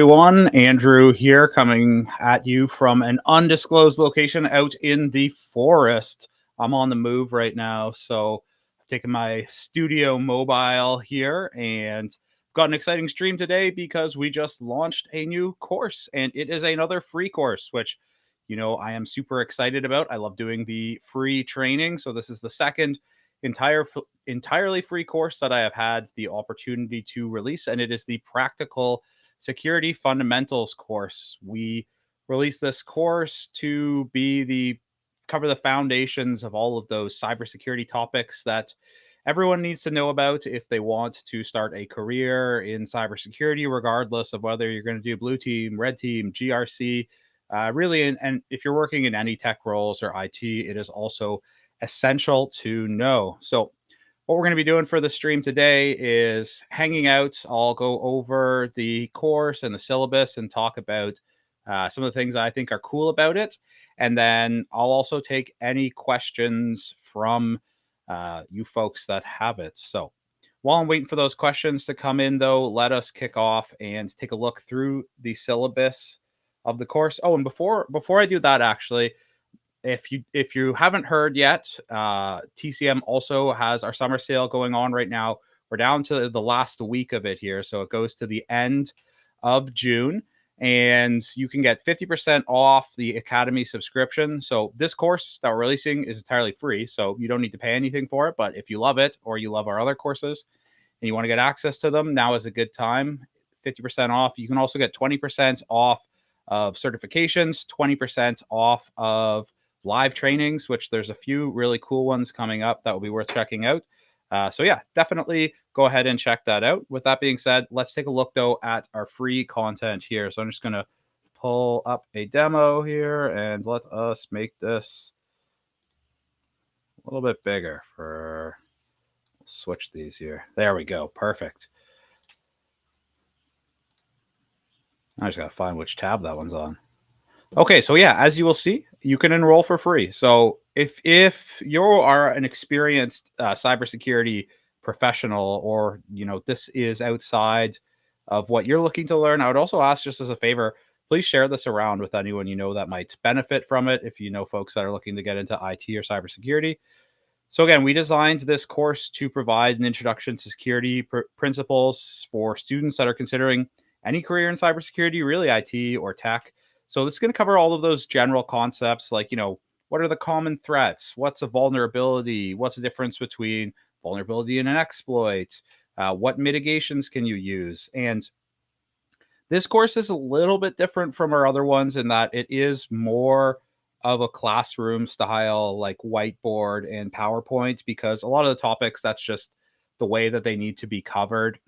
Everyone, Andrew here coming at you from an undisclosed location out in the forest. I'm on the move right now, so I've taken my studio mobile here and got an exciting stream today because we just launched a new course and it is another free course, which I am super excited about. I love doing the free training, so this is the second entirely free course that I have had the opportunity to release, and it is the practical security fundamentals course. We released this course to be the cover the foundations of all of those cybersecurity topics that everyone needs to know about if they want to start a career in cybersecurity, regardless of whether you're going to do blue team, red team, GRC. Really, and if you're working in any tech roles or IT, it is also essential to know. So, what we're going to be doing for the stream today is hanging out. I'll go over the course and the syllabus and talk about some of the things I think are cool about it. And then I'll also take any questions from you folks that have it. So while I'm waiting for those questions to come in, though, let us kick off and take a look through the syllabus of the course. Oh, and before I do that, actually, if you haven't heard yet, TCM also has our summer sale going on right now. We're down to the last week of it here, so it goes to the end of June, and you can get 50% off the Academy subscription. So this course that we're releasing is entirely free, so you don't need to pay anything for it. But if you love it or you love our other courses and you want to get access to them, now is a good time. 50% off. You can also get 20% off of certifications, 20% off of live trainings, which there's a few really cool ones coming up that will be worth checking out. So yeah, definitely go ahead and check that out. With that being said, let's take a look though at our free content here. So I'm just going to pull up a demo here and let us make this a little bit bigger for switch these here. There we go. Perfect. I just got to find which tab that one's on. Okay, so yeah, as you will see, you can enroll for free. So if you are an experienced cybersecurity professional, or this is outside of what you're looking to learn, I would also ask, just as a favor, please share this around with anyone you know that might benefit from it. If you know folks that are looking to get into IT or cybersecurity. So again, we designed this course to provide an introduction to security principles for students that are considering any career in cybersecurity, really IT or tech. So this is going to cover all of those general concepts like, what are the common threats? What's a vulnerability? What's the difference between vulnerability and an exploit? What mitigations can you use? And this course is a little bit different from our other ones in that it is more of a classroom style, like whiteboard and PowerPoint, because a lot of the topics, that's just the way that they need to be covered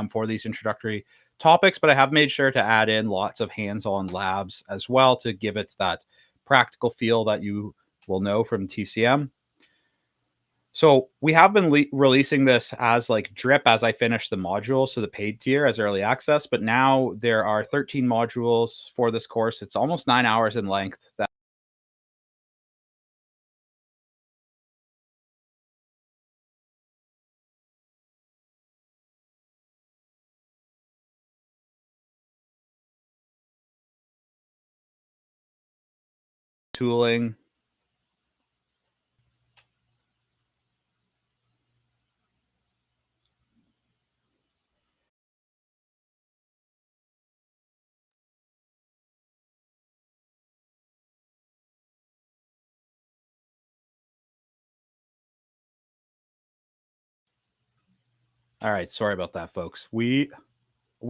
for these introductory topics. But I have made sure to add in lots of hands-on labs as well to give it that practical feel that you will know from TCM. So we have been releasing this as like drip as I finish the modules, so the paid tier as early access. But now there are 13 modules for this course. It's almost 9 hours in length. Tooling. All right, sorry about that, folks. We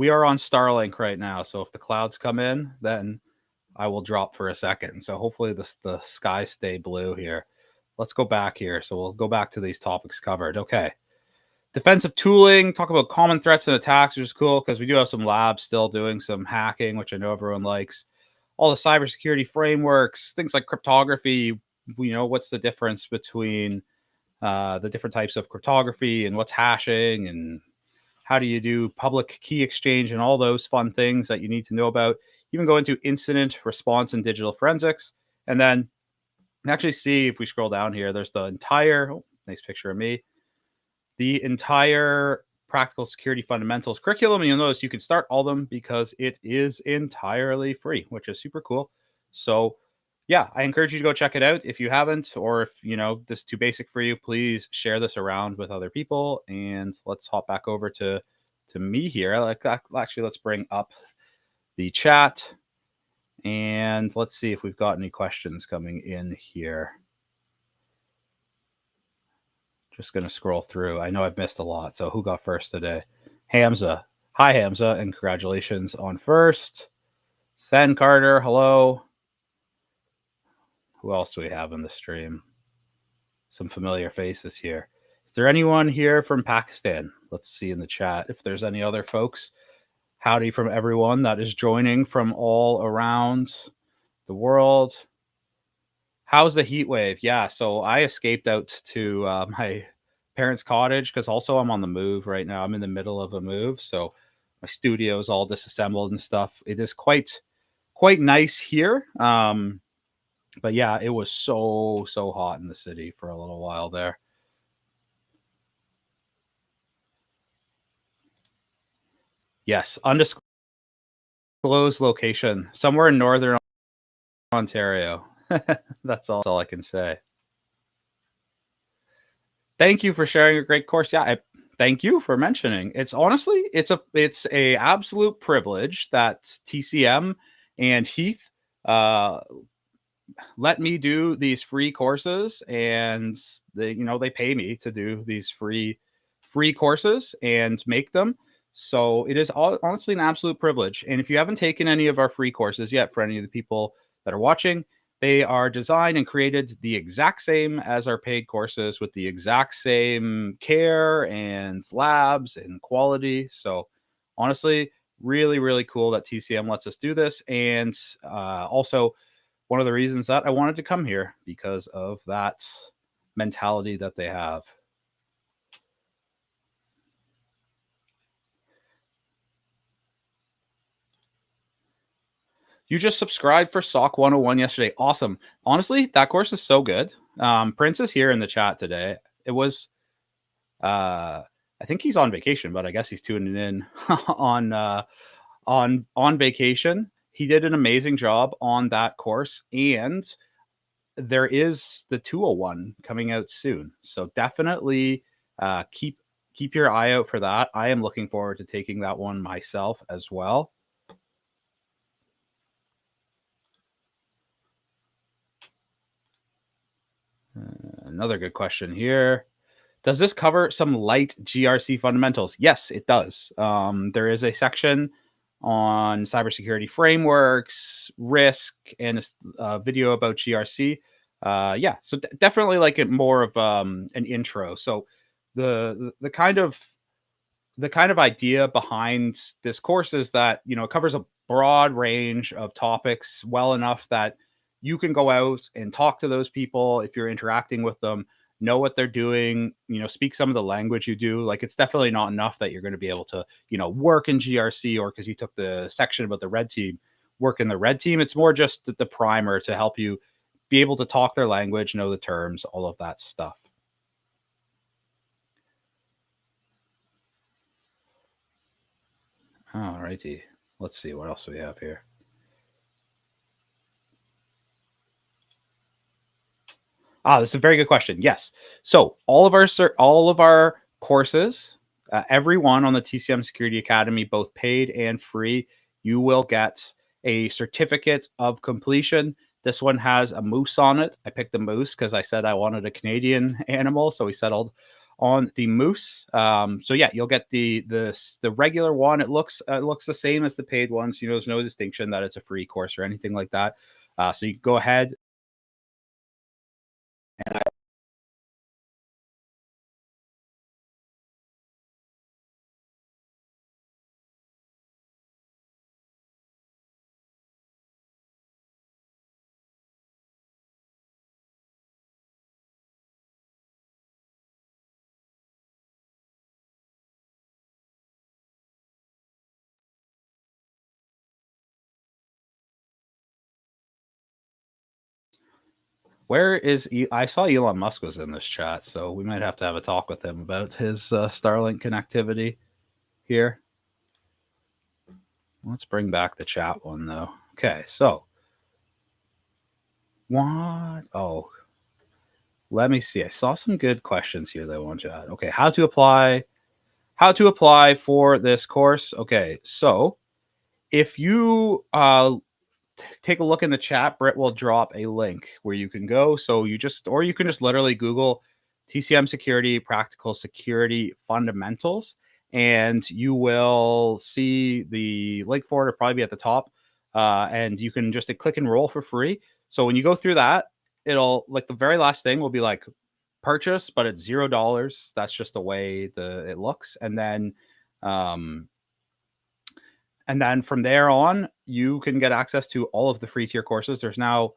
are on Starlink right now, so if the clouds come in, then I will drop for a second. So hopefully the sky stay blue here. Let's go back here. So we'll go back to these topics covered. Okay. Defensive tooling, talk about common threats and attacks, which is cool because we do have some labs still doing some hacking, which I know everyone likes. All the cybersecurity frameworks, things like cryptography. What's the difference between the different types of cryptography and what's hashing, and how do you do public key exchange and all those fun things that you need to know about. Even go into incident response and digital forensics. And then you can actually see, if we scroll down here, there's the entire, oh, nice picture of me, the entire practical security fundamentals curriculum. And you'll notice you can start all of them because it is entirely free, which is super cool. So yeah, I encourage you to go check it out if you haven't, or if this is too basic for you, please share this around with other people. And let's hop back over to me here. Actually, let's bring up the chat and let's see if we've got any questions coming in here. Just going to scroll through. I know I've missed a lot. So who got first today? Hamza. Hi, Hamza, and congratulations on first. Sen Carter, hello. Who else do we have in the stream? Some familiar faces here. Is there anyone here from Pakistan? Let's see in the chat if there's any other folks. Howdy from everyone that is joining from all around the world. How's the heat wave? Yeah, so I escaped out to my parents' cottage because also I'm on the move right now. I'm in the middle of a move, so my studio is all disassembled and stuff. It is quite nice here, but yeah, it was so hot in the city for a little while there. Yes, undisclosed location somewhere in northern Ontario. That's all I can say. Thank you for sharing a great course. Yeah, thank you for mentioning. It's honestly, it's a absolute privilege that TCM and Heath uh, let me do these free courses, and they pay me to do these free courses and make them. So it is honestly an absolute privilege. And if you haven't taken any of our free courses yet, for any of the people that are watching, they are designed and created the exact same as our paid courses, with the exact same care and labs and quality. So honestly, really cool that TCM lets us do this. And also, one of the reasons that I wanted to come here, because of that mentality that they have. You just subscribed for SOC 101 yesterday. Awesome. Honestly, that course is so good. Prince is here in the chat today. It was I think he's on vacation, but I guess he's tuning in on vacation. He did an amazing job on that course, and there is the 201 coming out soon. So definitely keep your eye out for that. I am looking forward to taking that one myself as well. Another good question here. Does this cover some light GRC fundamentals? Yes, it does. There is a section on cybersecurity frameworks, risk, and a video about GRC. Yeah, so definitely like it more of an intro. So the kind of idea behind this course is that it covers a broad range of topics well enough that you can go out and talk to those people if you're interacting with them, know what they're doing, speak some of the language you do. Like, it's definitely not enough that you're going to be able to work in GRC, or because you took the section about the red team, work in the red team. It's more just the primer to help you be able to talk their language, know the terms, all of that stuff. All righty. Let's see what else we have here. This is a very good question. Yes. So all of our courses, every one on the TCM Security Academy, both paid and free, you will get a certificate of completion. This one has a moose on it. I picked the moose because I said I wanted a Canadian animal, so we settled on the moose. So yeah, you'll get the regular one. It looks the same as the paid ones. There's no distinction that it's a free course or anything like that. So you can go ahead. I saw Elon Musk was in this chat, so we might have to have a talk with him about his Starlink connectivity. here. Let's bring back the chat one though. Okay, so what? Oh, let me see. I saw some good questions here that I want to add. Okay, how to apply? How to apply for this course? Okay, so if you take a look in the chat, Britt will drop a link where you can go. So you just, or you can just literally Google TCM Security Practical Security Fundamentals, and you will see the link for it. It'll probably be at the top, and you can just click enroll for free. So when you go through that, it'll like the very last thing will be like purchase, but it's $0. That's just the way it looks, um, and then from there on, you can get access to all of the free tier courses. There's now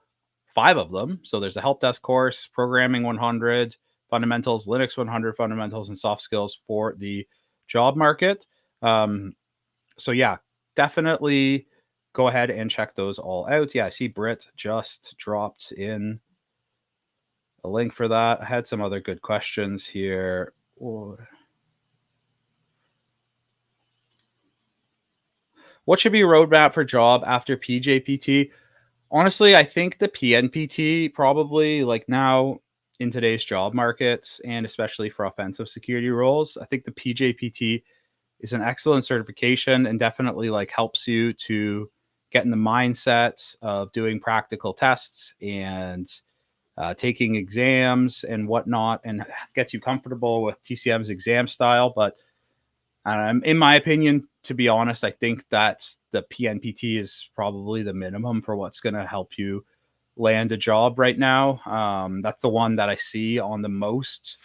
5 of them. So there's a help desk course, programming 100, fundamentals, Linux 100 fundamentals, and soft skills for the job market. So yeah, definitely go ahead and check those all out. Yeah, I see Britt just dropped in a link for that. I had some other good questions here. What should be a roadmap for job after PJPT? Honestly, I think the PNPT probably like now in today's job market and especially for offensive security roles, I think the PJPT is an excellent certification and definitely like helps you to get in the mindset of doing practical tests and taking exams and whatnot, and gets you comfortable with TCM's exam style. But in my opinion, to be honest, I think that's the PNPT is probably the minimum for what's going to help you land a job right now. That's the one that I see on the most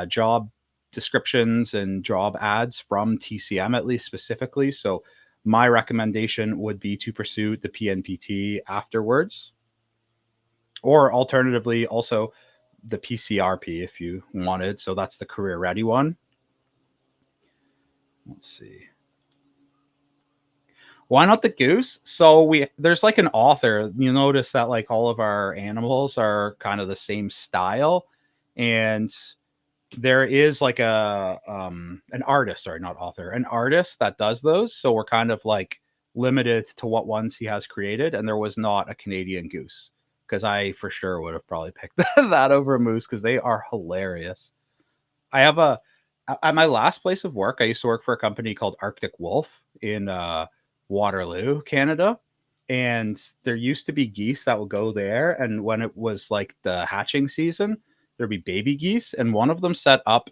job descriptions and job ads from TCM, at least specifically. So my recommendation would be to pursue the PNPT afterwards, or alternatively, also the PCRP if you wanted. So that's the career ready one. Let's see. Why not the goose? So there's like an author. You notice that like all of our animals are kind of the same style, and there is like an artist, sorry, not author, an artist that does those. So we're kind of like limited to what ones he has created, and there was not a Canadian goose because I for sure would have probably picked that over a moose because they are hilarious. I have at my last place of work, I used to work for a company called Arctic Wolf in Waterloo, Canada. And there used to be geese that would go there. And when it was like the hatching season, there'd be baby geese. And one of them set up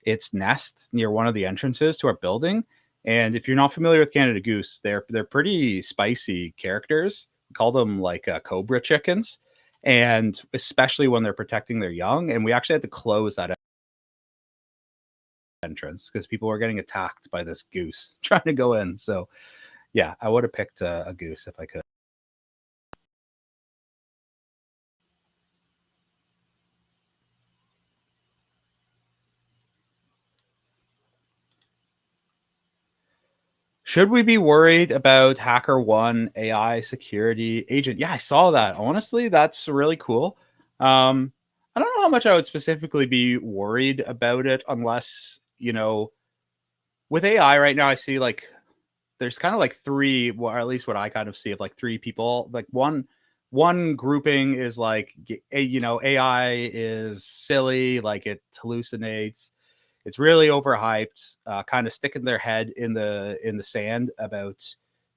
its nest near one of the entrances to our building. And if you're not familiar with Canada Goose, they're pretty spicy characters. We call them like cobra chickens. And especially when they're protecting their young. And we actually had to close that entrance because people were getting attacked by this goose trying to go in. So yeah, I would have picked a goose if I could. Should we be worried about HackerOne AI security agent? Yeah, I saw that. Honestly, that's really cool. I don't know how much I would specifically be worried about it unless, with AI right now, I see like there's kind of like three, or at least what I kind of see of like three people. Like one grouping is like AI is silly, like it hallucinates, it's really overhyped, kind of sticking their head in the sand about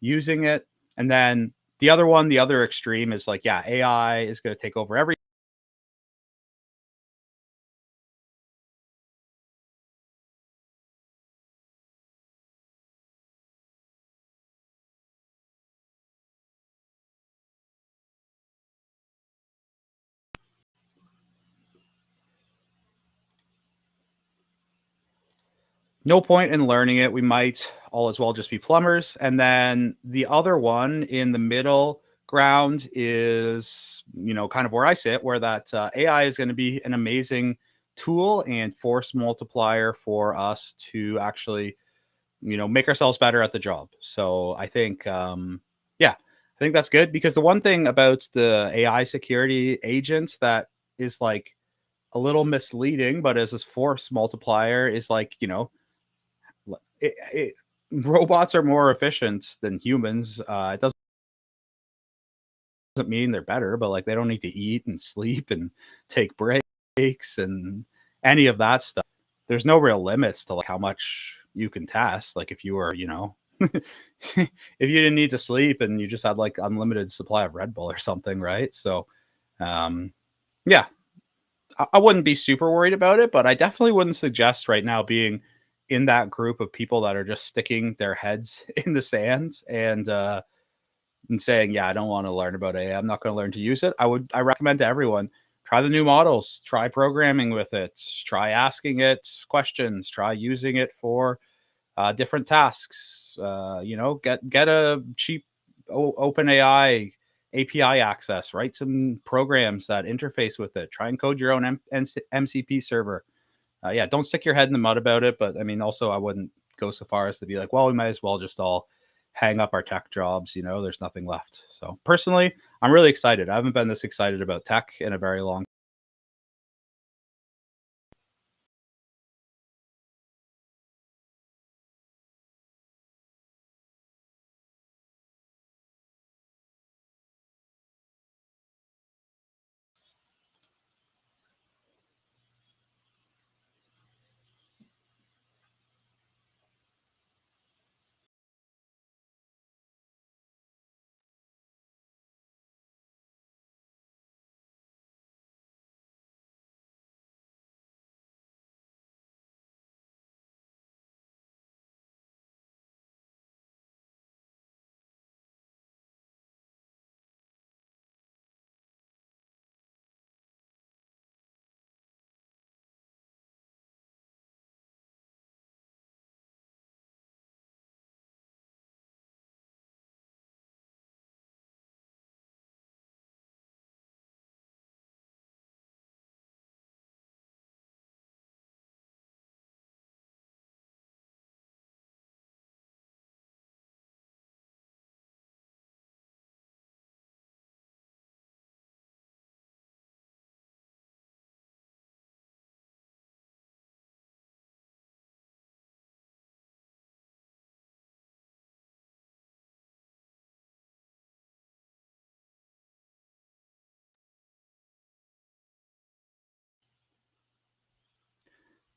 using it. And then the other extreme is like, yeah, AI is going to take over every. No point in learning it. We might all as well just be plumbers. And then the other one in the middle ground is, kind of where I sit, where that AI is going to be an amazing tool and force multiplier for us to actually, make ourselves better at the job. So I think, yeah, I think that's good because the one thing about the AI security agents that is like a little misleading, but as a force multiplier is like, robots are more efficient than humans. It doesn't mean they're better, but like they don't need to eat and sleep and take breaks and any of that stuff. There's no real limits to like how much you can test. Like if you were, if you didn't need to sleep and you just had like unlimited supply of Red Bull or something, right? So, um, yeah, I wouldn't be super worried about it, but I definitely wouldn't suggest right now being in that group of people that are just sticking their heads in the sands and saying, "Yeah, I don't want to learn about AI. I'm not going to learn to use it." I recommend to everyone try the new models, try programming with it, try asking it questions, try using it for different tasks. Get a cheap open AI API access, write some programs that interface with it. Try and code your own MCP server. Yeah, don't stick your head in the mud about it. But I mean, also, I wouldn't go so far as to be like, well, we might as well just all hang up our tech jobs. There's nothing left. So personally, I'm really excited. I haven't been this excited about tech in a very long.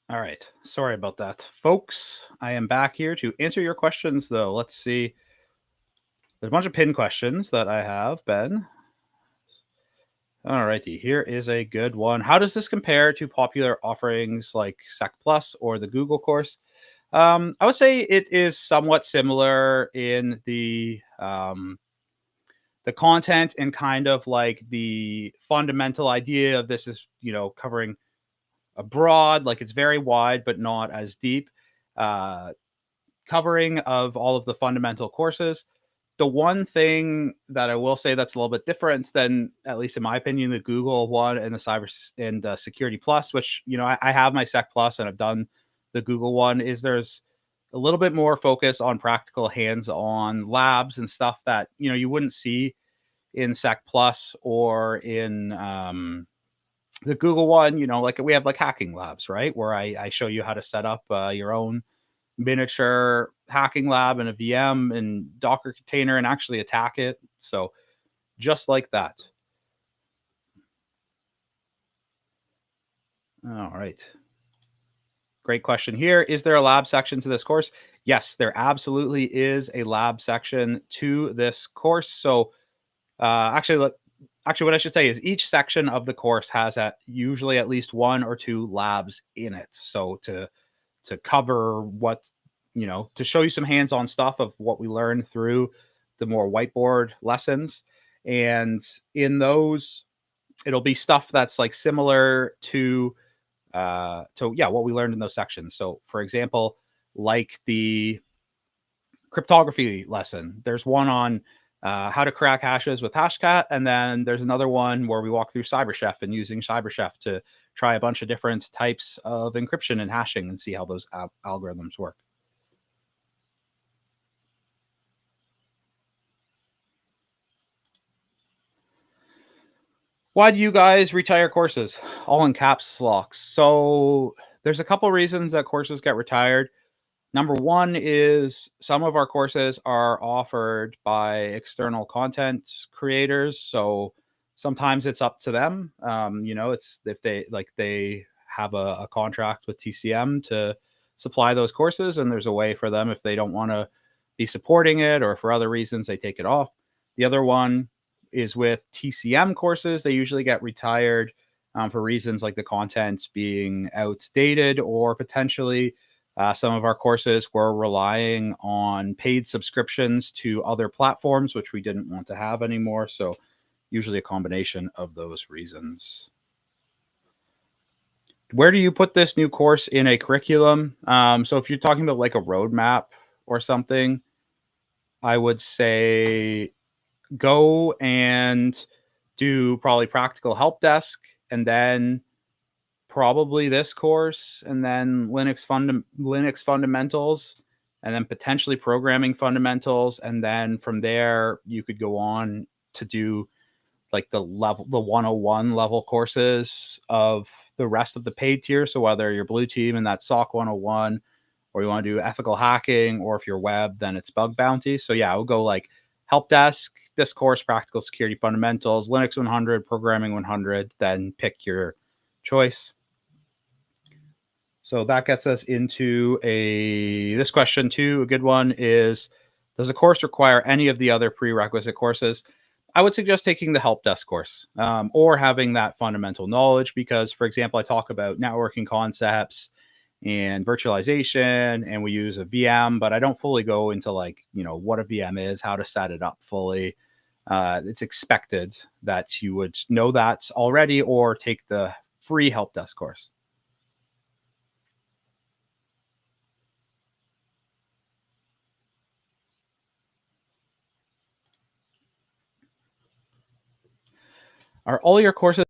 All right. Sorry about that, folks. I am back here to answer your questions, though. Let's see. There's a bunch of pin questions that I have, Ben. All righty. Here is a good one. How does this compare to popular offerings like Sec Plus or the Google course? I would say it is somewhat similar in the content and kind of like the fundamental idea of this is covering a broad, like it's very wide but not as deep. Uh, Covering of all of the fundamental courses. The one thing that I will say that's a little bit different than, at least in my opinion, the Google one and the Cyber and the Security Plus, which I have my Sec Plus and I've done the Google one, is there's a little bit more focus on practical hands-on labs and stuff that you wouldn't see in Sec Plus or in the Google one. Like we have like hacking labs, right, where I show you how to set up your own miniature hacking lab and a VM and Docker container and actually attack it. So just like that. All right. Great question here. Is there a lab section to this course? Yes, there absolutely is a lab section to this course. So actually, what I should say is each section of the course has usually at least one or two labs in it. So to cover to show you some hands-on stuff of what we learned through the more whiteboard lessons. And in those, it'll be stuff that's like similar to yeah, what we learned in those sections. So for example, like the cryptography lesson, there's one on how to crack hashes with Hashcat, and then there's another one where we walk through CyberChef and using CyberChef to try a bunch of different types of encryption and hashing and see how those algorithms work. Why do you guys retire courses? All in caps locks. So there's a couple reasons that courses get retired. Number one is some of our courses are offered by external content creators. So sometimes it's up to them. It's if they have a contract with TCM to supply those courses, and there's a way for them if they don't want to be supporting it or for other reasons they take it off. The other one is with TCM courses. They usually get retired for reasons like the content being outdated or potentially some of our courses were relying on paid subscriptions to other platforms, which we didn't want to have anymore. So, usually a combination of those reasons. Where do you put this new course in a curriculum? So, if you're talking about like a roadmap or something, I would say go and do probably practical help desk and then probably this course and then Linux fundamentals and then potentially programming fundamentals, and then from there you could go on to do like the 101 level courses of the rest of the paid tier. So whether you're blue team and that's SOC 101, or you want to do ethical hacking, or if you're web then it's bug bounty. So yeah, I would go like help desk, this course, practical security fundamentals, Linux 100, programming 100, then pick your choice. So that gets us into this question too. A good one is, does a course require any of the other prerequisite courses? I would suggest taking the help desk course or having that fundamental knowledge because, for example, I talk about networking concepts and virtualization, and we use a VM, but I don't fully go into what a VM is, how to set it up fully. It's expected that you would know that already or take the free help desk course. Are all your courses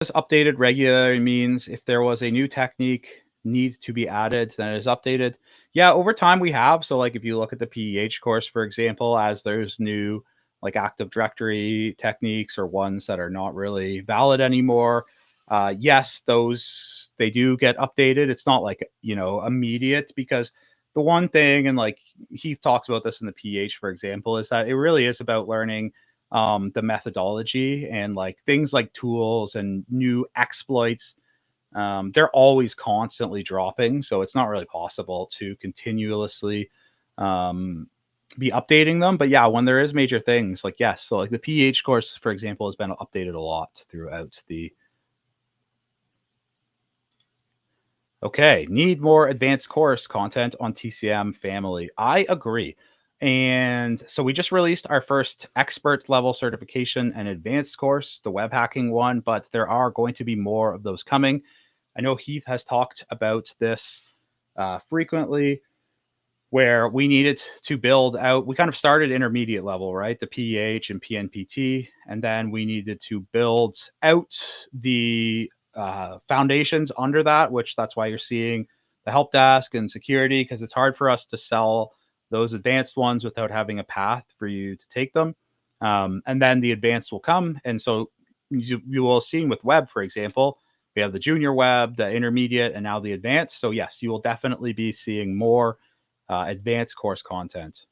updated regularly? Means if there was a new technique need to be added, then it is updated. Yeah, over time we have. So like if you look at the PEH course, for example, as there's new like Active Directory techniques or ones that are not really valid anymore. Yes, those they do get updated. It's not like immediate because the one thing, and like Heath talks about this in the PH, for example, is that it really is about learning the methodology and like things like tools and new exploits. They're always constantly dropping, so it's not really possible to continuously um, be updating them. But yeah, when there is major things, like yes, so like the PH course, for example, has been updated a lot throughout the. Okay, need more advanced course content on TCM family. I agree. And so we just released our first expert level certification and advanced course, the web hacking one, but there are going to be more of those coming. I know Heath has talked about this frequently, where we needed to build out. We kind of started intermediate level, right? The PEH and PNPT, and then we needed to build out the foundations under that, which that's why you're seeing the help desk and security, because it's hard for us to sell those advanced ones without having a path for you to take them. And then the advanced will come. And so you will see with web, for example, we have the junior web, the intermediate, and now the advanced. So yes, you will definitely be seeing more advanced course content.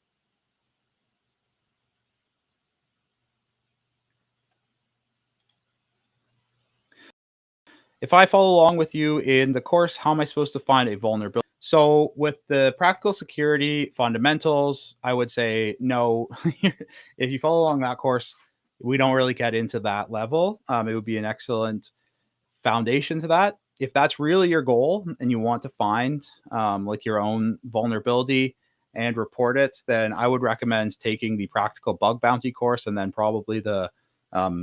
If I follow along with you in the course, how am I supposed to find a vulnerability? So, with the practical security fundamentals, I would say no. If you follow along that course, we don't really get into that level. It would be an excellent foundation to that. If that's really your goal and you want to find like your own vulnerability and report it, then I would recommend taking the practical bug bounty course and then probably the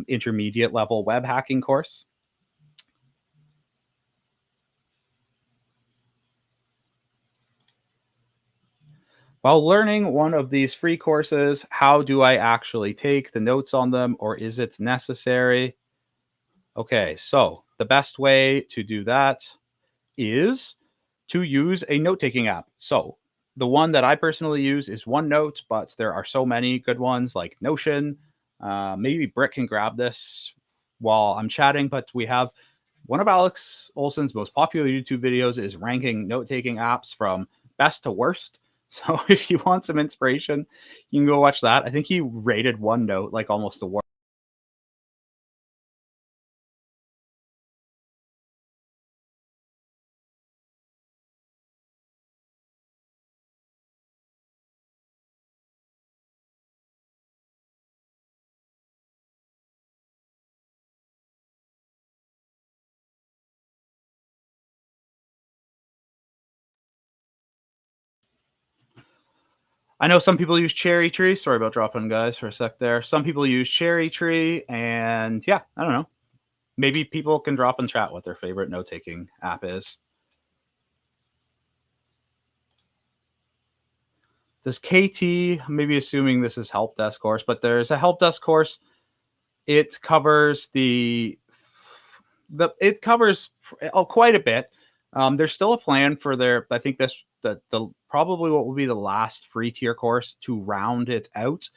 intermediate level web hacking course. While learning one of these free courses, how do I actually take the notes on them, or is it necessary? Okay, so the best way to do that is to use a note taking app. So the one that I personally use is OneNote, but there are so many good ones like Notion. Maybe Britt can grab this while I'm chatting, but we have one of Alex Olson's most popular YouTube videos is ranking note taking apps from best to worst. So if you want some inspiration, you can go watch that. I think he rated OneNote like almost the worst. I know some people use Cherry Tree. Sorry about dropping guys for a sec there. Some people use Cherry Tree, and yeah, I don't know. Maybe people can drop in chat what their favorite note taking app is. Does KT, maybe assuming this is help desk course, but there's a help desk course. It covers it covers quite a bit. There's still a plan for their. I think this the probably what will be the last free tier course to round it out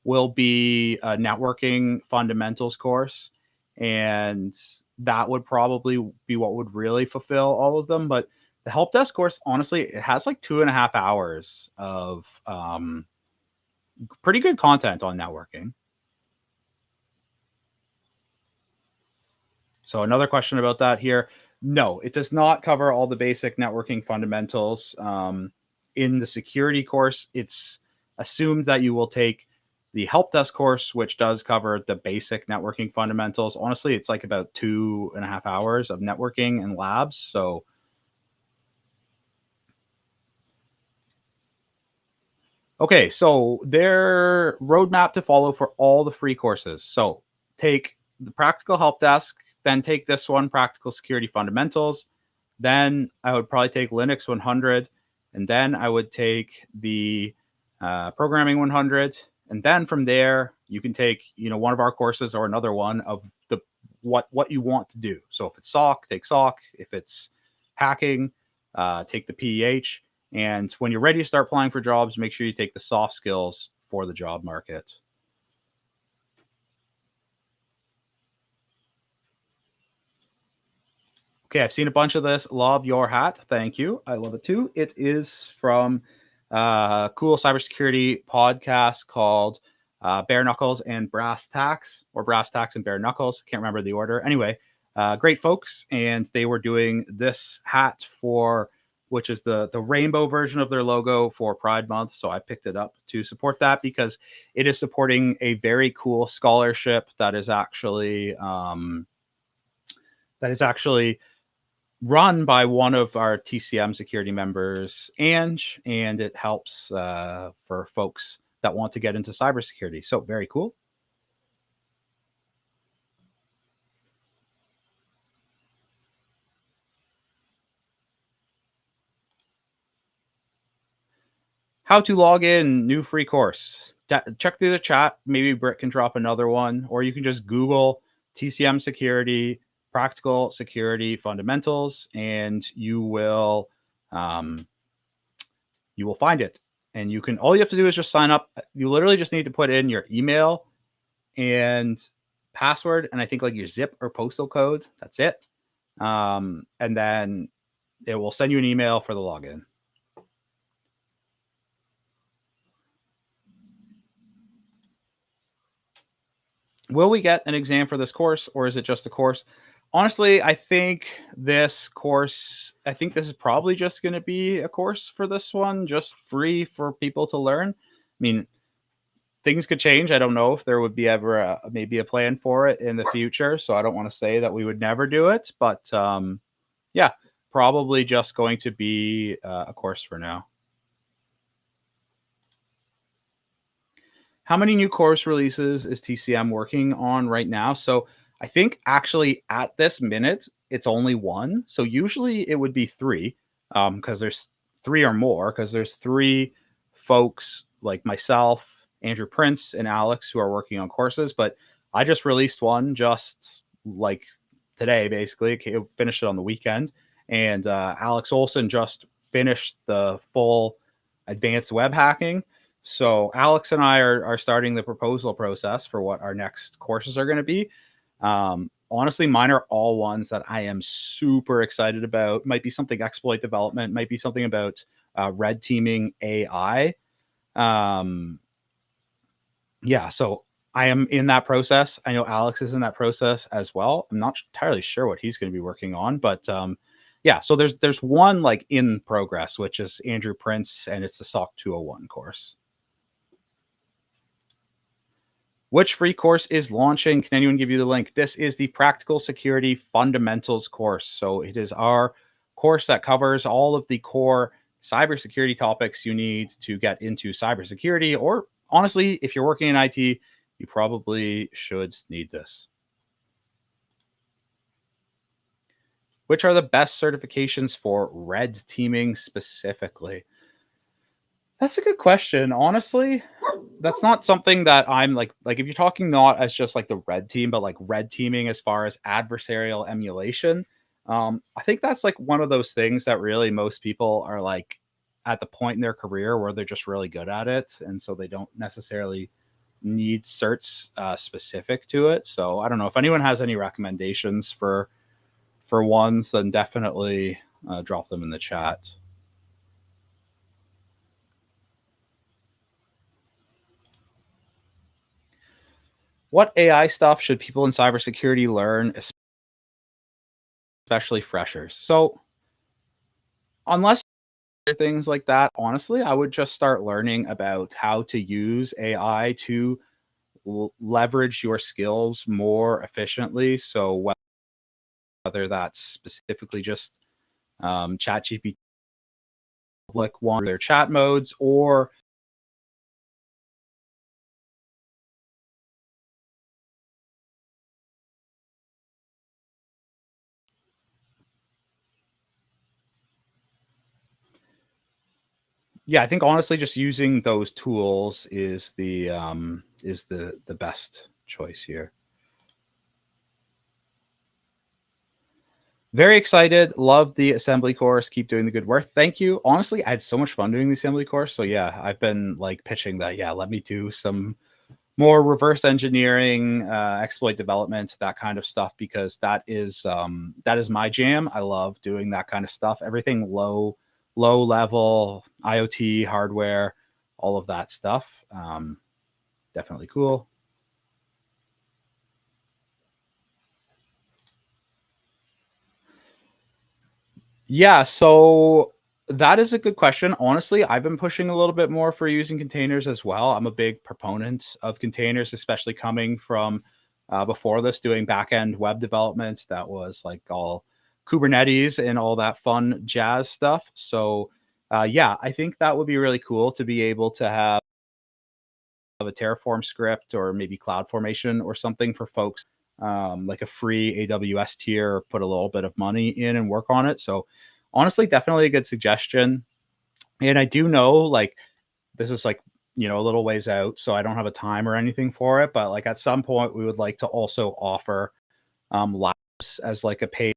will be a networking fundamentals course, and that would probably be what would really fulfill all of them. But the help desk course, honestly, it has like 2.5 hours of pretty good content on networking. So another question about that here. No, it does not cover all the basic networking fundamentals. In the security course, it's assumed that you will take the help desk course, which does cover the basic networking fundamentals. Honestly, it's like about 2.5 hours of networking and labs. So okay, so their roadmap to follow for all the free courses. So take the practical help desk, then take this one, practical security fundamentals. Then I would probably take Linux 100, and then I would take the programming 100, and then from there you can take one of our courses or another one of the what you want to do. So if it's SOC, take SOC. If it's hacking, take the PEH. And when you're ready to start applying for jobs, make sure you take the soft skills for the job market. Okay, I've seen a bunch of this. Love your hat. Thank you. I love it too. It is from a cool cybersecurity podcast called Bare Knuckles and Brass Tacks, or Brass Tacks and Bare Knuckles. Can't remember the order. Anyway, great folks, and they were doing this hat for, which is the rainbow version of their logo for Pride Month. So I picked it up to support that because it is supporting a very cool scholarship that is actually run by one of our TCM security members, Ange, and it helps for folks that want to get into cybersecurity. So very cool. How to log in, new free course. Check through the chat. Maybe Britt can drop another one, or you can just Google TCM security, practical security fundamentals, and um, you will find it. And you can all you have to do is just sign up. You literally just need to put in your email and password, and I think like your zip or postal code. That's it. And then it will send you an email for the login. Will we get an exam for this course, or is it just a course? Honestly, I think this is probably just going to be a course for this one, just free for people to learn. I mean, things could change. I don't know if there would be ever maybe a plan for it in the future. So I don't want to say that we would never do it, but yeah, probably just going to be a course for now. How many new course releases is TCM working on right now? So I think actually at this minute, it's only one. So usually it would be three, because there's three or more, because there's three folks like myself, Andrew Prince, and Alex who are working on courses. But I just released one just like today, basically. Finished it on the weekend. And Alex Olson just finished the full advanced web hacking. So Alex and I are starting the proposal process for what our next courses are going to be. Honestly, mine are all ones that I am super excited about. Might be something exploit development, might be something about red teaming AI. Um, yeah, so I am in that process. I know Alex is in that process as well. I'm not entirely sure what he's going to be working on, but yeah, so there's one like in progress, which is Andrew Prince, and it's the SOC 201 course. Which free course is launching? Can anyone give you the link? This is the Practical Security Fundamentals course. So it is our course that covers all of the core cybersecurity topics you need to get into cybersecurity. Or honestly, if you're working in IT, you probably should need this. Which are the best certifications for red teaming specifically? That's a good question. Honestly, that's not something that I'm like if you're talking not as just like the red team, but like red teaming as far as adversarial emulation. I think that's like one of those things that really most people are like at the point in their career where they're just really good at it, and so they don't necessarily need certs specific to it. So I don't know if anyone has any recommendations for ones, then definitely drop them in the chat. What AI stuff should people in cybersecurity learn, especially freshers? So, unless things like that, honestly, I would just start learning about how to use AI to leverage your skills more efficiently. So, whether that's specifically just ChatGPT, like one of their chat modes, or yeah, I think honestly, just using those tools is the best choice here. Very excited. Love the assembly course. Keep doing the good work. Thank you. Honestly, I had so much fun doing the assembly course. So yeah, I've been like pitching that. Yeah, let me do some more reverse engineering, exploit development, that kind of stuff, because that is my jam. I love doing that kind of stuff. Everything low level IoT hardware, all of that stuff. Definitely cool. Yeah, so that is a good question. Honestly, I've been pushing a little bit more for using containers as well. I'm a big proponent of containers, especially coming from before this, doing back end web development. That was like all Kubernetes and all that fun jazz stuff. So, yeah, I think that would be really cool to be able to have a Terraform script or maybe CloudFormation or something for folks, like a free AWS tier, put a little bit of money in and work on it. So honestly, definitely a good suggestion. And I do know like this is like, a little ways out, so I don't have a time or anything for it. But like at some point, we would like to also offer labs as like a pay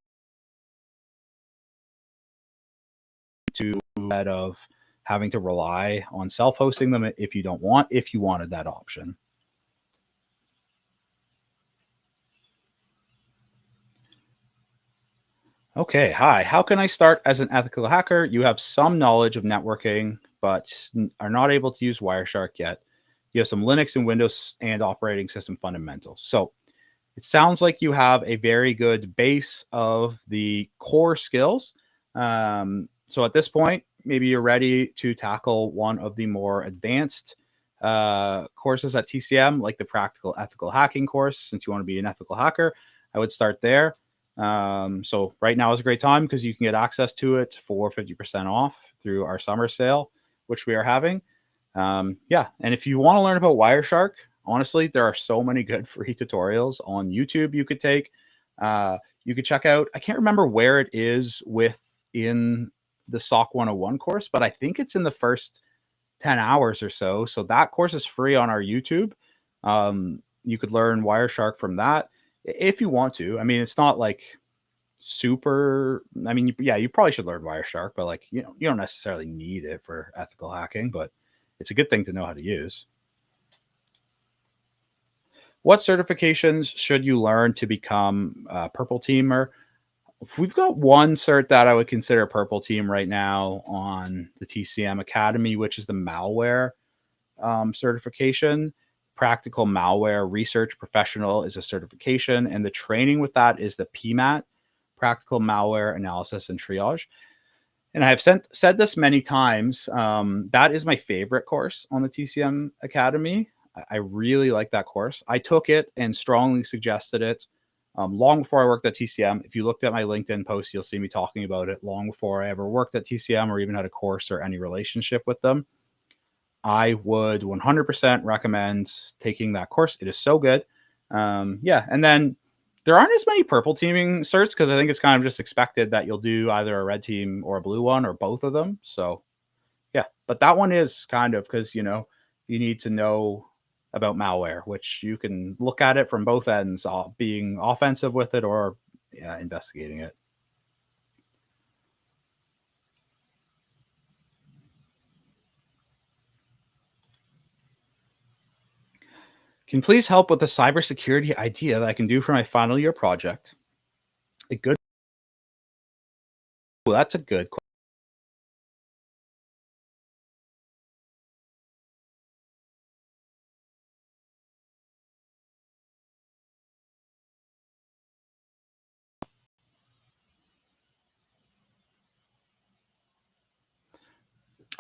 to instead of having to rely on self-hosting them if you wanted that option. Okay, hi. How can I start as an ethical hacker? You have some knowledge of networking, but are not able to use Wireshark yet. You have some Linux and Windows and operating system fundamentals. So it sounds like you have a very good base of the core skills. So at this point, maybe you're ready to tackle one of the more advanced courses at TCM, like the Practical Ethical Hacking course. Since you want to be an ethical hacker, I would start there. So right now is a great time because you can get access to it for 50% off through our summer sale, which we are having. Yeah, and if you want to learn about Wireshark, honestly, there are so many good free tutorials on YouTube you could take. You could check out. I can't remember where it is within the SOC 101 course, but I think it's in the first 10 hours or so. So that course is free on our YouTube. You could learn Wireshark from that if you want to. I mean, it's not like super. I mean, yeah, you probably should learn Wireshark, but like, you don't necessarily need it for ethical hacking, but it's a good thing to know how to use. What certifications should you learn to become a purple teamer? We've got one cert that I would consider purple team right now on the TCM Academy, which is the malware certification. Practical malware research professional is a certification, and the training with that is the PMAT, practical malware analysis and triage. And I've said this many times. That is my favorite course on the TCM Academy. I really like that course. I took it and strongly suggested it long before I worked at TCM. If you looked at my LinkedIn post, you'll see me talking about it long before I ever worked at TCM or even had a course or any relationship with them. I would 100% recommend taking that course. It is so good. Yeah, and then there aren't as many purple teaming certs because I think it's kind of just expected that you'll do either a red team or a blue one or both of them. So yeah, but that one is kind of because you need to know about malware, which you can look at it from both ends, being offensive with it or yeah, investigating it. Can you please help with the cybersecurity idea that I can do for my final year project? A good. Well, that's a good.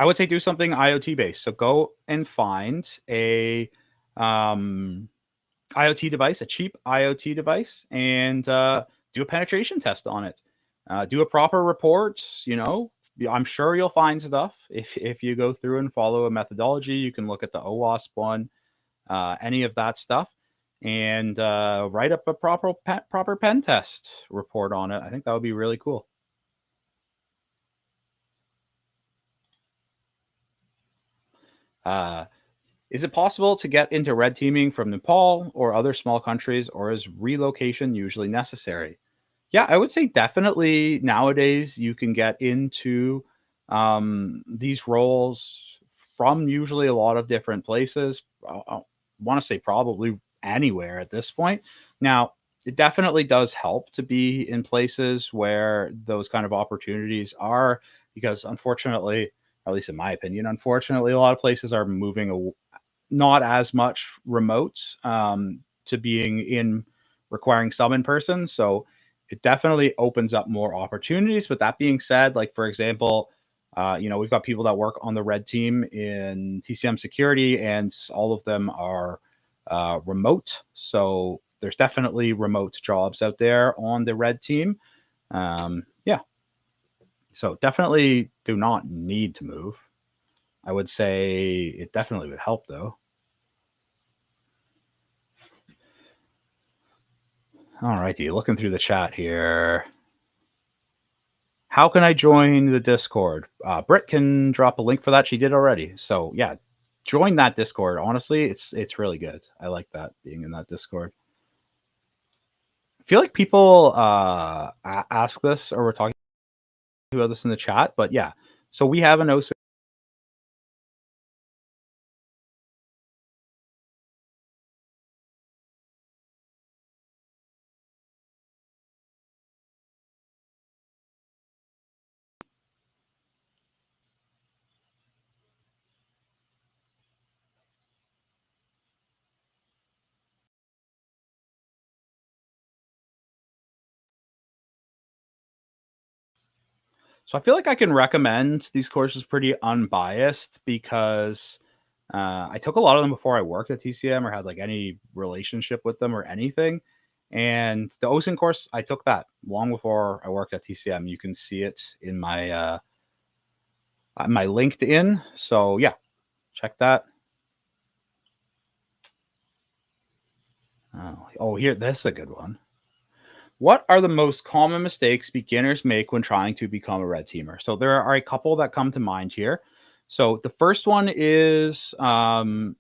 I would say do something IoT based. So go and find a um, IoT device, a cheap IoT device, and do a penetration test on it. Do a proper report. I'm sure you'll find stuff if you go through and follow a methodology. You can look at the OWASP one, any of that stuff, and write up a proper pen test report on it. I think that would be really cool. Uh, Is it possible to get into red teaming from Nepal or other small countries, or is relocation usually necessary? Yeah, I would say definitely nowadays you can get into these roles from usually a lot of different places. I want to say probably anywhere at this point. Now, it definitely does help to be in places where those kind of opportunities are, because unfortunately, or at least in my opinion, unfortunately, a lot of places are moving not as much remote to being in requiring some in person. So it definitely opens up more opportunities. But that being said, like for example, we've got people that work on the red team in TCM security, and all of them are remote. So there's definitely remote jobs out there on the red team. Yeah. So definitely do not need to move. I would say it definitely would help though. All righty, looking through the chat here. How can I join the Discord? Britt can drop a link for that. She did already. So yeah, join that Discord. Honestly, it's really good. I like that being in that Discord. I feel like people ask this or we're talking about this in the chat, but yeah. So we have an OC. So I feel like I can recommend these courses pretty unbiased because I took a lot of them before I worked at TCM or had like any relationship with them or anything. And the OSINT course, I took that long before I worked at TCM. You can see it in my LinkedIn. So yeah, check that. Oh, here, this is a good one. What are the most common mistakes beginners make when trying to become a red teamer? So there are a couple that come to mind here. So the first one is you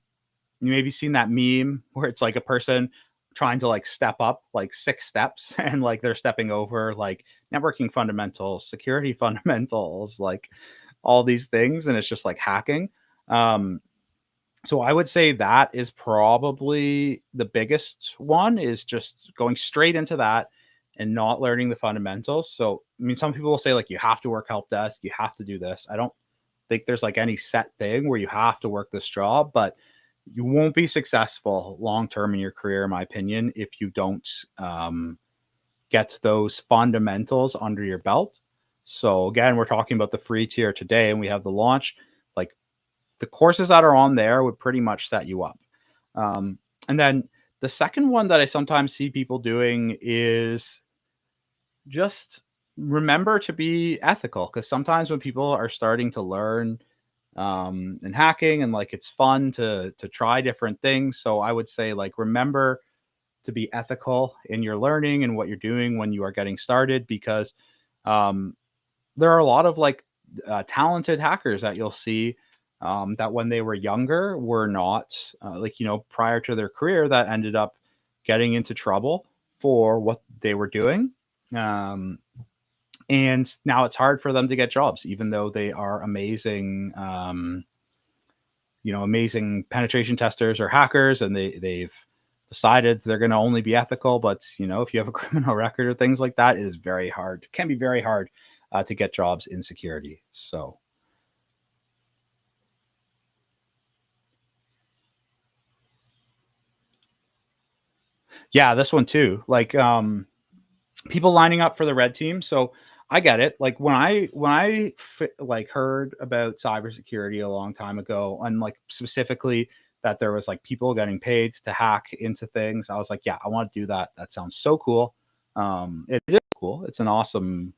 maybe seen that meme where it's like a person trying to like step up like 6 steps and like they're stepping over like networking fundamentals, security fundamentals, like all these things, and it's just like hacking. Um, so I would say that is probably the biggest one, is just going straight into that and not learning the fundamentals. So, I mean, some people will say like you have to work help desk, you have to do this. I don't think there's like any set thing where you have to work this job, but you won't be successful long term in your career, in my opinion, if you don't get those fundamentals under your belt. So again, we're talking about the free tier today, and we have the launch. Like the courses that are on there would pretty much set you up. Um, and then the second one that I sometimes see people doing is just remember to be ethical, because sometimes when people are starting to learn and hacking, and like it's fun to try different things. So I would say like remember to be ethical in your learning and what you're doing when you are getting started, because um, there are a lot of like talented hackers that you'll see that when they were younger were not like, prior to their career, that ended up getting into trouble for what they were doing. Um, and now it's hard for them to get jobs, even though they are amazing, amazing penetration testers or hackers, and they've decided they're going to only be ethical. But if you have a criminal record or things like that, it is very hard. It can be very hard to get jobs in security. So yeah, this one too. Like people lining up for the red team. So I get it. Like like heard about cybersecurity a long time ago, and like specifically that there was like people getting paid to hack into things, I was like, yeah, I want to do that. That sounds so cool. It is cool. It's an awesome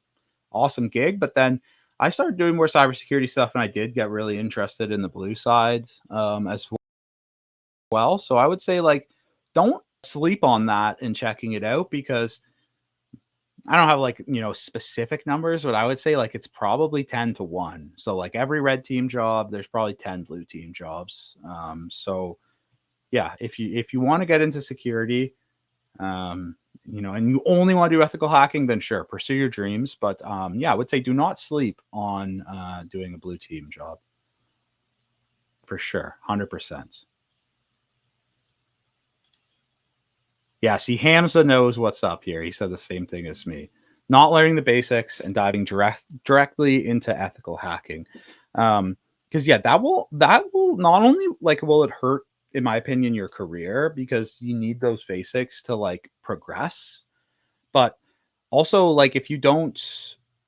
gig. But then I started doing more cybersecurity stuff, and I did get really interested in the blue side as well. So I would say like don't sleep on that and checking it out, because I don't have like, specific numbers, but I would say like it's probably 10 to 1. So like every red team job, there's probably 10 blue team jobs. So yeah, if you want to get into security, and you only want to do ethical hacking, then sure, pursue your dreams. But yeah, I would say do not sleep on doing a blue team job for sure, 100%. Yeah, see, Hamza knows what's up here. He said the same thing as me. Not learning the basics and diving directly into ethical hacking. Because yeah, that will not only like will it hurt, in my opinion, your career, because you need those basics to like progress, but also like if you don't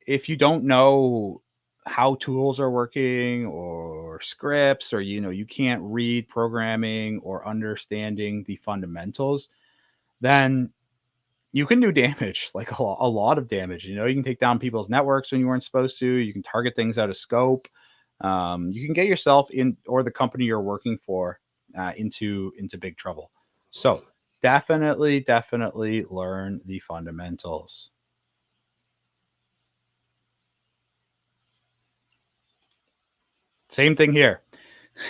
know how tools are working or scripts, or you can't read programming or understanding the fundamentals, then you can do damage, like a lot of damage. You can take down people's networks when you weren't supposed to. You can target things out of scope. You can get yourself in, or the company you're working for, into big trouble. So definitely learn the fundamentals. Same thing here.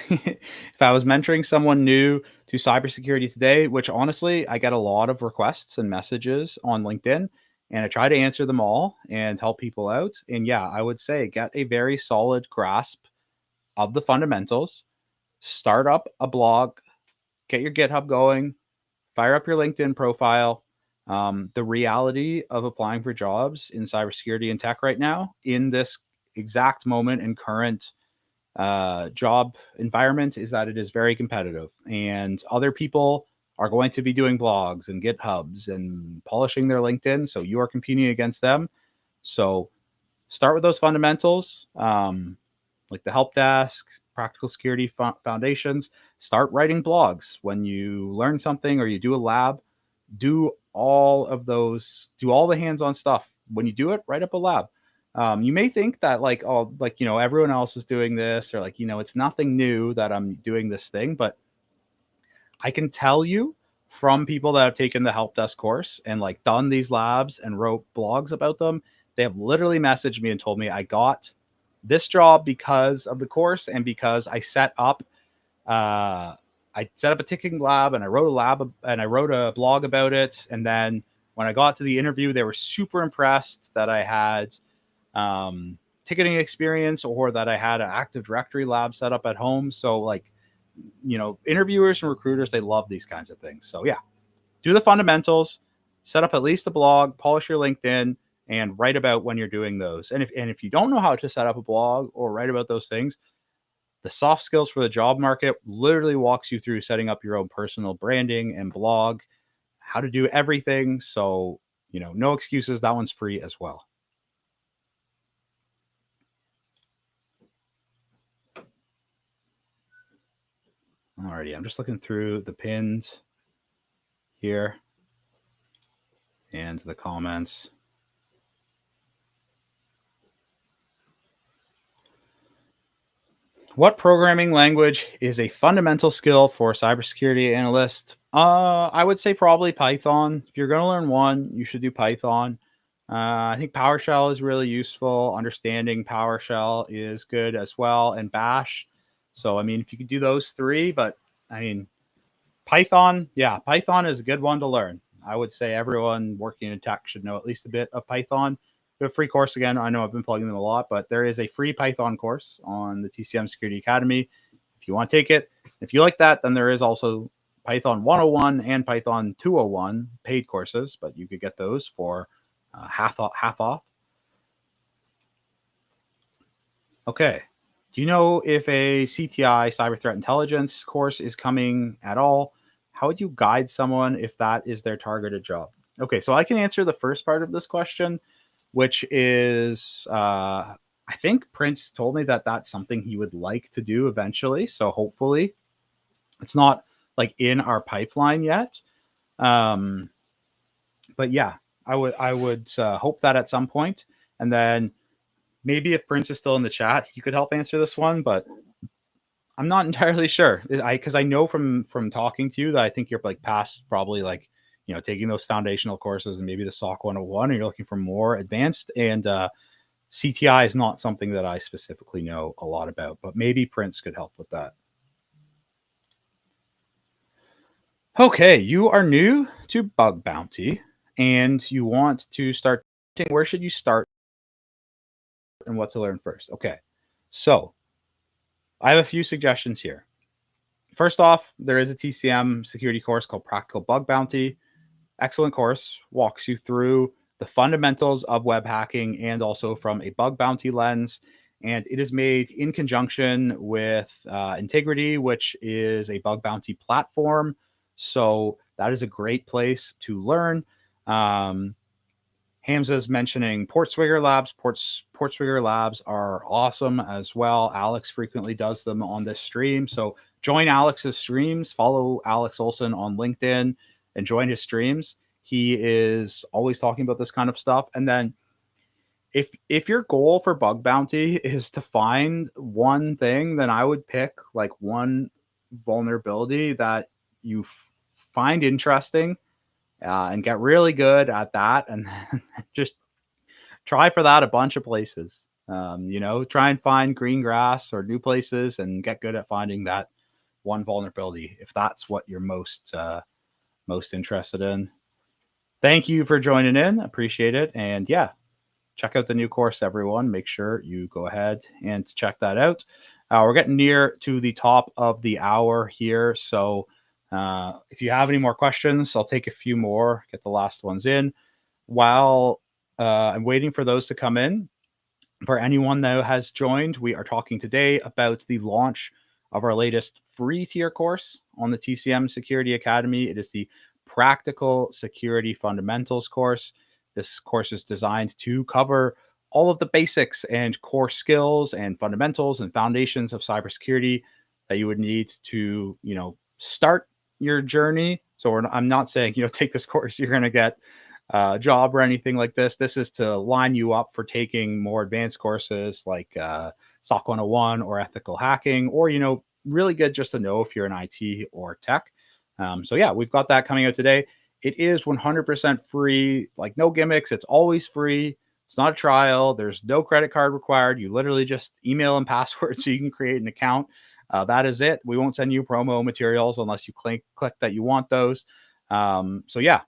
If I was mentoring someone new to cybersecurity today, which honestly, I get a lot of requests and messages on LinkedIn, and I try to answer them all and help people out. And yeah, I would say get a very solid grasp of the fundamentals, start up a blog, get your GitHub going, fire up your LinkedIn profile. The reality of applying for jobs in cybersecurity and tech right now, in this exact moment and current job environment, is that it is very competitive, and other people are going to be doing blogs and GitHubs and polishing their LinkedIn. So you are competing against them. So start with those fundamentals, like the help desk, practical security foundations. Start writing blogs when you learn something or you do a lab. Do all of those. Do all the hands-on stuff. When you do it, write up a lab. You may think that like, oh, like everyone else is doing this, or like it's nothing new that I'm doing this thing, but I can tell you from people that have taken the help desk course and like done these labs and wrote blogs about them, they have literally messaged me and told me I got this job because of the course, and because uh, I set up a ticking lab, and I wrote a blog about it. And then when I got to the interview, they were super impressed that I had ticketing experience, or that I had an Active Directory lab set up at home. So like, interviewers and recruiters, they love these kinds of things. So yeah, do the fundamentals, set up at least a blog, polish your LinkedIn, and write about when you're doing those. And if you don't know how to set up a blog or write about those things, the soft skills for the job market literally walks you through setting up your own personal branding and blog, how to do everything. So, no excuses. That one's free as well. Alrighty, I'm just looking through the pins here and the comments. What programming language is a fundamental skill for cybersecurity analyst? I would say probably Python. If you're going to learn one, you should do Python. I think PowerShell is really useful. Understanding PowerShell is good as well, and Bash. So, I mean, if you could do those three, but I mean, Python, yeah, Python is a good one to learn. I would say everyone working in tech should know at least a bit of Python. The free course again. I know I've been plugging them a lot, but there is a free Python course on the TCM Security Academy. If you want to take it, if you like that, then there is also Python 101 and Python 201 paid courses, but you could get those for half off. Okay. Do you know if a CTI cyber threat intelligence course is coming at all? How would you guide someone if that is their targeted job? Okay, so I can answer the first part of this question, which is I think Prince told me that that's something he would like to do eventually. So hopefully it's not like in our pipeline yet. Um, but yeah, I would hope that at some point, and then maybe if Prince is still in the chat, he could help answer this one, but I'm not entirely sure. Because I know from talking to you that I think you're like past probably like taking those foundational courses and maybe the SOC 101, and you're looking for more advanced. And CTI is not something that I specifically know a lot about, but maybe Prince could help with that. Okay, you are new to Bug Bounty and you want to start. Where should you start and what to learn first? Okay, so I have a few suggestions here. First off, there is a TCM security course called Practical Bug Bounty. Excellent course, walks you through the fundamentals of web hacking and also from a bug bounty lens. And it is made in conjunction with Integrity, which is a bug bounty platform. So that is a great place to learn. Hamza's mentioning Portswigger Labs. Portswigger Labs are awesome as well. Alex frequently does them on this stream. So join Alex's streams, follow Alex Olson on LinkedIn and join his streams. He is always talking about this kind of stuff. And then if your goal for bug bounty is to find one thing, then I would pick like one vulnerability that you find interesting and get really good at that, and then just try for that a bunch of places. Try and find green grass or new places and get good at finding that one vulnerability if that's what you're most interested in. Thank you for joining in. Appreciate it. And yeah, check out the new course, everyone. Make sure you go ahead and check that out. We're getting near to the top of the hour here. So if you have any more questions, I'll take a few more, get the last ones in. While I'm waiting for those to come in, for anyone that has joined, we are talking today about the launch of our latest free tier course on the TCM Security Academy. It is the Practical Security Fundamentals course. This course is designed to cover all of the basics and core skills and fundamentals and foundations of cybersecurity that you would need to, start your journey. So I'm not saying, take this course, you're going to get job or anything like this. This is to line you up for taking more advanced courses like SOC 101 or ethical hacking, or, really good just to know if you're in IT or tech. So yeah, we've got that coming out today. It is 100% free, like no gimmicks. It's always free. It's not a trial. There's no credit card required. You literally just email and password so you can create an account. That is it. We won't send you promo materials unless you click that you want those. So yeah,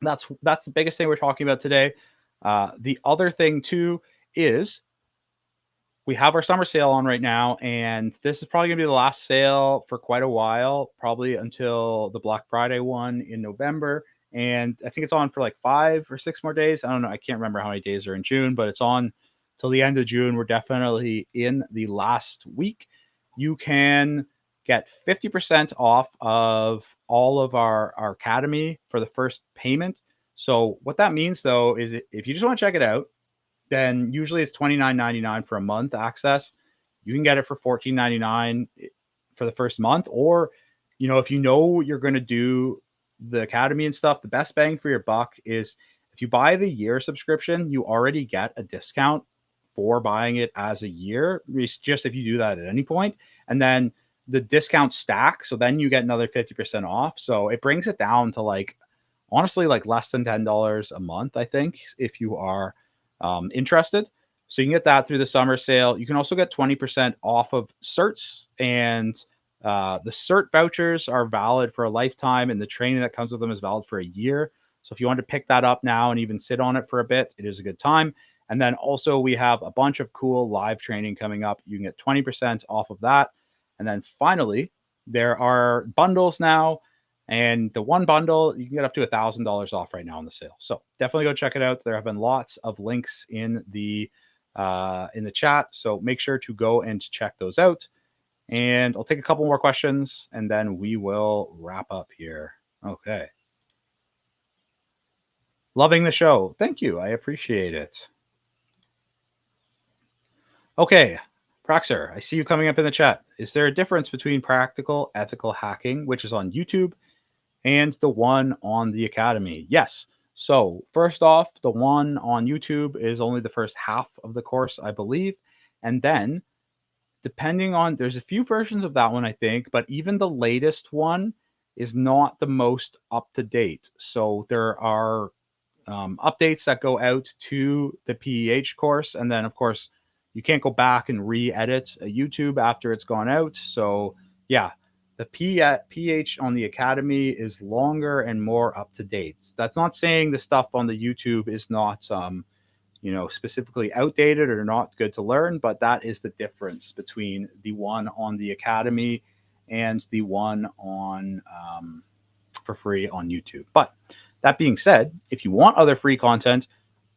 that's the biggest thing we're talking about today. The other thing too is we have our summer sale on right now, and this is probably gonna be the last sale for quite a while, probably until the Black Friday one in November. and I think it's on for like 5 or 6 more days. I don't know. I can't remember how many days are in June, but it's on till the end of June. We're definitely in the last week. You can get 50% off of all of our academy for the first payment. So what that means though is if you just want to check it out, then usually it's $29.99 for a month access. You can get it for $14.99 for the first month. Or, if you know you're going to do the academy and stuff, the best bang for your buck is if you buy the year subscription, you already get a discount for buying it as a year. It's just if you do that at any point, and then the discount stack. So then you get another 50% off. So it brings it down to like, honestly, like less than $10 a month, I think, if you are interested. So you can get that through the summer sale. You can also get 20% off of certs, and the cert vouchers are valid for a lifetime, and the training that comes with them is valid for a year. So if you want to pick that up now and even sit on it for a bit, it is a good time. And then also we have a bunch of cool live training coming up. You can get 20% off of that. And then finally, there are bundles now. And the one bundle, you can get up to $1,000 off right now on the sale. So definitely go check it out. There have been lots of links in the chat. So make sure to go and check those out. And I'll take a couple more questions and then we will wrap up here. Okay. Loving the show. Thank you. I appreciate it. Okay. Praxer, I see you coming up in the chat. Is there a difference between practical ethical hacking, which is on YouTube, and the one on the Academy? Yes. So, first off, the one on YouTube is only the first half of the course, I believe. And then, depending on, there's a few versions of that one, I think, but even the latest one is not the most up to date. So, there are updates that go out to the PEH course. And then, of course, you can't go back and re-edit a YouTube after it's gone out. So, yeah, the PH on the Academy is longer and more up to date. That's not saying the stuff on the YouTube is not, specifically outdated or not good to learn, but that is the difference between the one on the Academy and the one on for free on YouTube. But that being said, if you want other free content,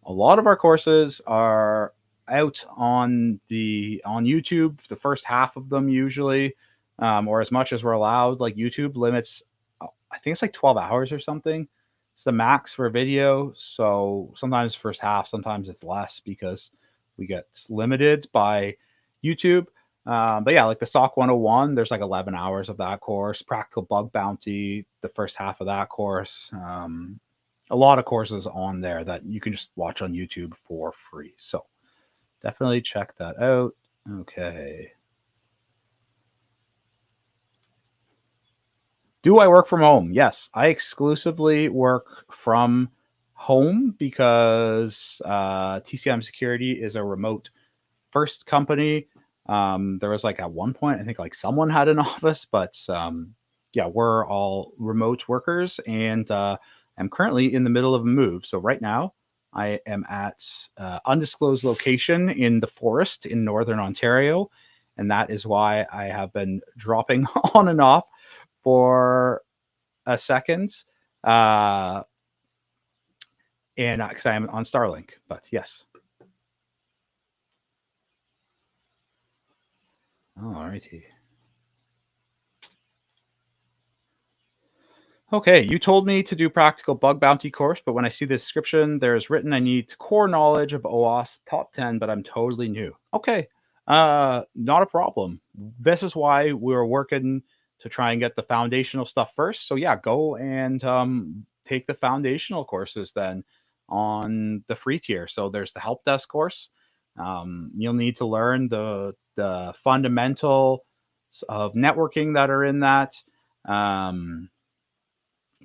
a lot of our courses are out on YouTube. The first half of them usually, or as much as we're allowed. Like YouTube limits, I think it's like 12 hours or something. It's the max for a video. So sometimes first half, sometimes it's less because we get limited by YouTube. But yeah, like the SOC 101, there's like 11 hours of that course. Practical Bug Bounty, the first half of that course. A lot of courses on there that you can just watch on YouTube for free. So definitely check that out. Okay. Do I work from home? Yes, I exclusively work from home because TCM Security is a remote first company. There was like at one point, I think like someone had an office, but yeah, we're all remote workers, and I'm currently in the middle of a move. So right now, I am at undisclosed location in the forest in northern Ontario, and that is why I have been dropping on and off for a second, and because I am on Starlink. But yes, all righty. Okay, you told me to do practical bug bounty course, but when I see the description, there's written I need core knowledge of OWASP top 10, but I'm totally new. Okay, not a problem. This is why we're working to try and get the foundational stuff first. So yeah, go and take the foundational courses then on the free tier. So there's the help desk course. You'll need to learn the fundamental of networking that are in that.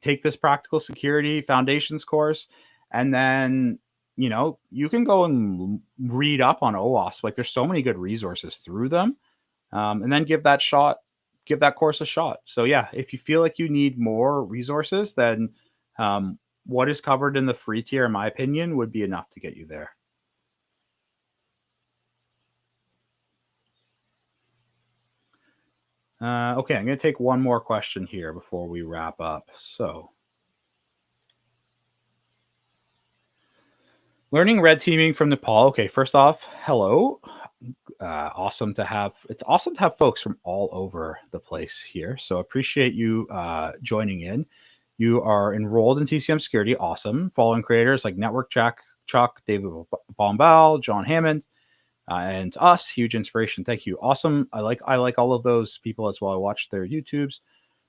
Take this practical security foundations course, and then you can go and read up on OWASP. Like there's so many good resources through them, and then give that course a shot. So yeah, if you feel like you need more resources, then what is covered in the free tier, in my opinion, would be enough to get you there. Okay, I'm going to take one more question here before we wrap up. So Learning red teaming from Nepal. Okay, first off, hello. It's awesome to have folks from all over the place here. So appreciate you joining in. You are enrolled in TCM Security. Awesome. Following creators like Network Jack, Chuck, David Bombal, John Hammond, and us. Huge inspiration. Thank you. Awesome. I like all of those people as well. I watch their YouTubes.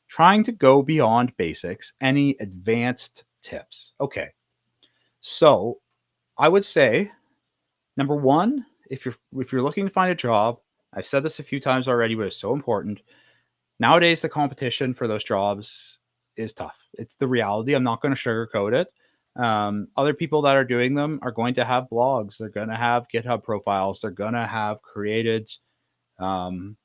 Trying to go beyond basics. Any advanced tips? Okay. So I would say number one, if you're looking to find a job, I've said this a few times already, but it's so important. Nowadays, the competition for those jobs is tough. It's the reality. I'm not going to sugarcoat it. Other people that are doing them are going to have blogs. They're going to have GitHub profiles. They're going to have created um,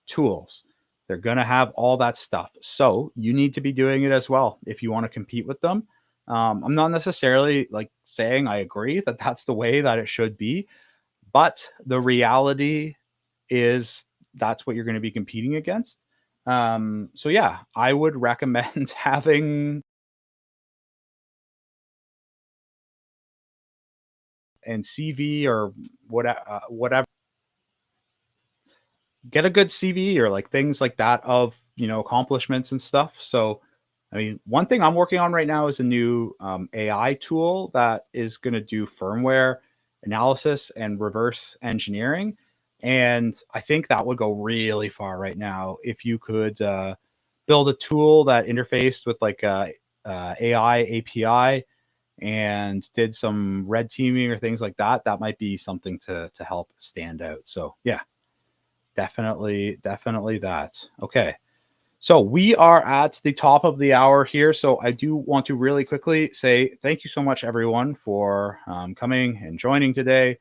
tools. They're going to have all that stuff. So you need to be doing it as well if you want to compete with them. I'm not necessarily like saying I agree that that's the way that it should be, but the reality is that's what you're going to be competing against. So yeah, I would recommend having an CV or whatever, get a good CV or like things like that of, accomplishments and stuff. So, I mean, one thing I'm working on right now is a new AI tool that is going to do firmware analysis and reverse engineering. And I think that would go really far right now if you could build a tool that interfaced with like AI API and did some red teaming or things like that. That might be something to help stand out. So yeah, definitely that. Okay. So we are at the top of the hour here. So I do want to really quickly say thank you so much, everyone, for coming and joining today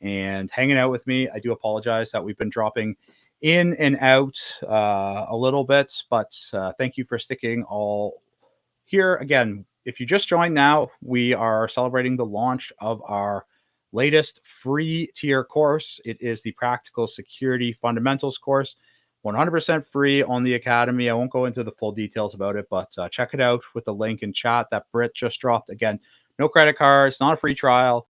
and hanging out with me. I do apologize that we've been dropping in and out a little bit, but thank you for sticking all here. Again, if you just joined now, we are celebrating the launch of our latest free tier course. It is the Practical Security Fundamentals course, 100% free on the Academy. I won't go into the full details about it, but check it out with the link in chat that Britt just dropped. Again, no credit cards, not a free trial.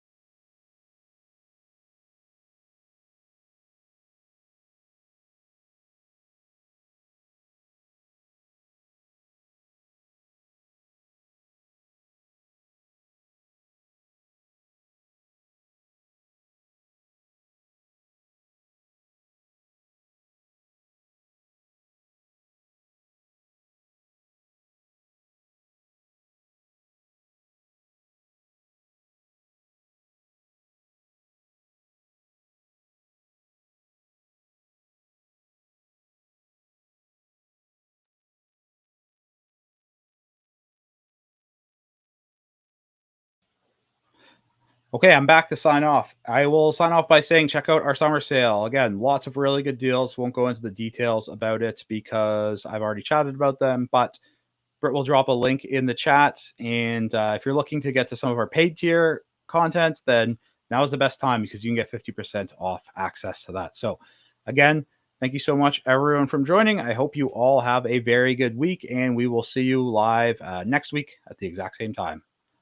Okay, I'm back to sign off. I will sign off by saying check out our summer sale. Again, lots of really good deals. Won't go into the details about it because I've already chatted about them, but Britt will drop a link in the chat. And if you're looking to get to some of our paid tier content, then now is the best time because you can get 50% off access to that. So, again, thank you so much, everyone, from joining. I hope you all have a very good week, and we will see you live next week at the exact same time.